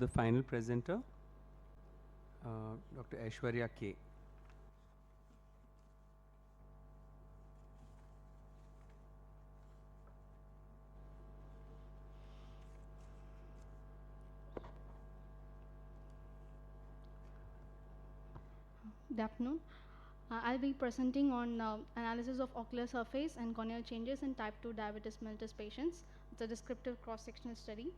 The final presenter, Dr. Aishwaraya K. Good afternoon. I'll be presenting on analysis of ocular surface and corneal changes in type 2 diabetes mellitus patients. It's a descriptive cross-sectional study.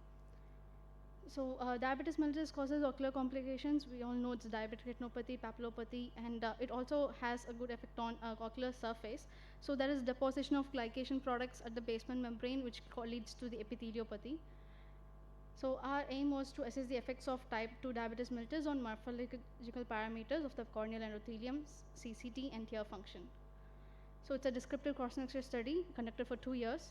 So diabetes mellitus causes ocular complications. We all know it's diabetic retinopathy, papillopathy, and it also has a good effect on ocular surface. So there is deposition of glycation products at the basement membrane, which leads to the epitheliopathy. So our aim was to assess the effects of type 2 diabetes mellitus on morphological parameters of the corneal endothelium, CCT, and tear function. So it's a descriptive cross-sectional study conducted for 2 years.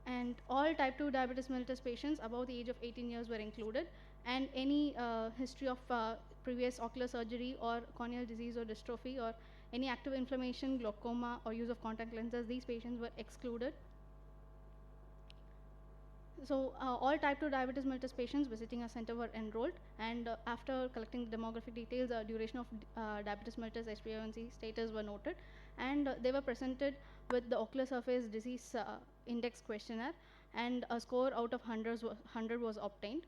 And all type 2 diabetes mellitus patients above the age of 18 years were included, and any history of previous ocular surgery or corneal disease or dystrophy or any active inflammation, glaucoma, or use of contact lenses, these patients were excluded. So all type 2 diabetes mellitus patients visiting a center were enrolled, and after collecting demographic details, duration of diabetes mellitus HbA1c status were noted, and they were presented with the ocular surface disease index questionnaire, and a score out of 100 was obtained.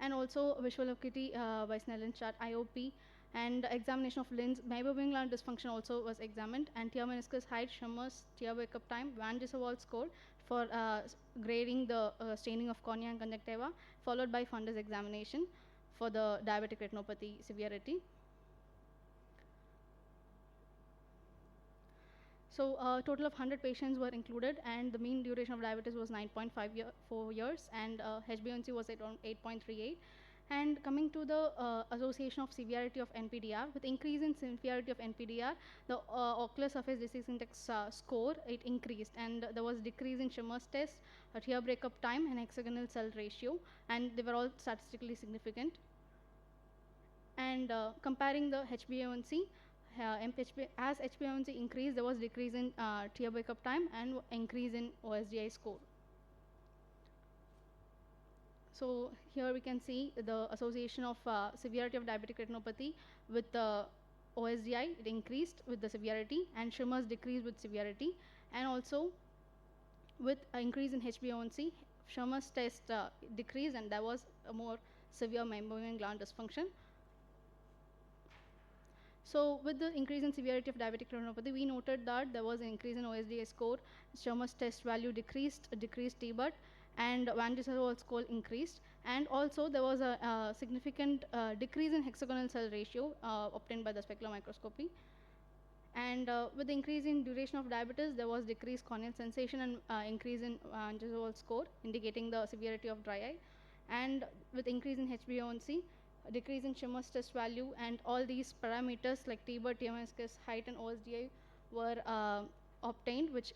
And also visual acuity by Snellen chart, IOP, and examination of lens. Meibomian gland dysfunction also was examined, and tear meniscus height, tremors, tear wake-up time, Van Gisselwald score for grading the staining of cornea and conjunctiva, followed by fundus examination for the diabetic retinopathy severity. So total of 100 patients were included, and the mean duration of diabetes was 9.4 years, and HbA1c was at around 8.38. And coming to the association of severity of NPDR, with increase in severity of NPDR, the ocular surface disease index score, it increased, and there was decrease in Schimmer's test, tear breakup time, and hexagonal cell ratio, and they were all statistically significant. And comparing the HbA1c, as HbA1c increased, there was decrease in tear breakup time and increase in OSDI score. So here we can see the association of severity of diabetic retinopathy with the OSDI, it increased with the severity, and Schimmer's decreased with severity, and also with increase in HbA1c, Schimmer's test decreased, and there was a more severe meibomian gland dysfunction. So with the increase in severity of diabetic retinopathy, we noted that there was an increase in OSDI score, Schimmer's test value decreased T-BUT, and Van Gisselwald score increased, and also there was a significant decrease in hexagonal cell ratio obtained by the specular microscopy. And with the increase in duration of diabetes, there was decreased corneal sensation and increase in Van Gisselwald score, indicating the severity of dry eye. And with increase in HbA1c, decrease in Schimmer's test value, and all these parameters like T-BUT, tear meniscus height, and OSDI were obtained, which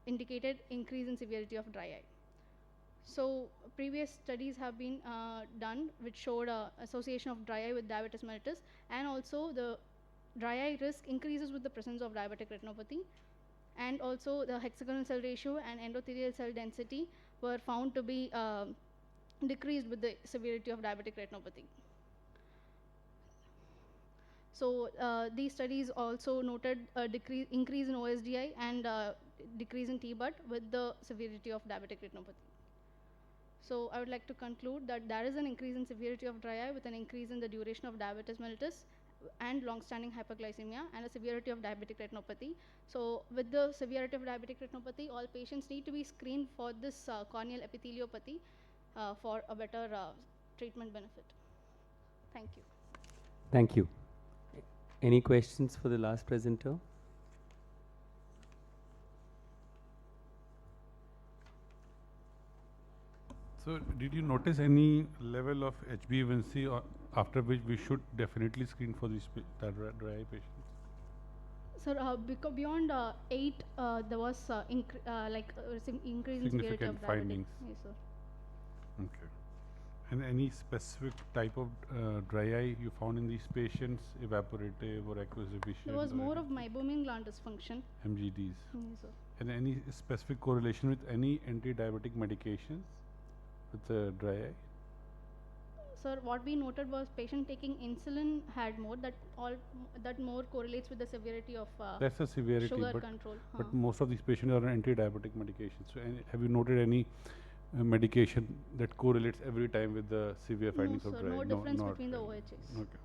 indicated increase in severity of dry eye. So previous studies have been done which showed association of dry eye with diabetes mellitus, and also the dry eye risk increases with the presence of diabetic retinopathy, and also the hexagonal cell ratio and endothelial cell density were found to be decreased with the severity of diabetic retinopathy. So these studies also noted a increase in OSDI and decrease in T-BUT with the severity of diabetic retinopathy. So I would like to conclude that there is an increase in severity of dry eye with an increase in the duration of diabetes mellitus and long-standing hyperglycemia and a severity of diabetic retinopathy. So with the severity of diabetic retinopathy, all patients need to be screened for this corneal epitheliopathy for a better treatment benefit. Thank you. Thank you. Any questions for the last presenter? So did you notice any level of HbA1c or after which we should definitely screen for these dry eye patients? Sir, beyond 8, there was increase in severity of Significant diabetes. findings. Yes, sir. Okay. And any specific type of dry eye you found in these patients, evaporative or aqueous deficient? There was more of meibomian gland dysfunction. MGDs. Yes, sir. And any specific correlation with any anti-diabetic medications? with the dry eye? Sir, what we noted was patient taking insulin had more, that more correlates with the severity of That's the severity, sugar but control. but most of these patients are on anti-diabetic medications. So, have you noted any medication that correlates every time with the severe findings No, of sir, dry eye? no difference not between the really. OHs. Okay.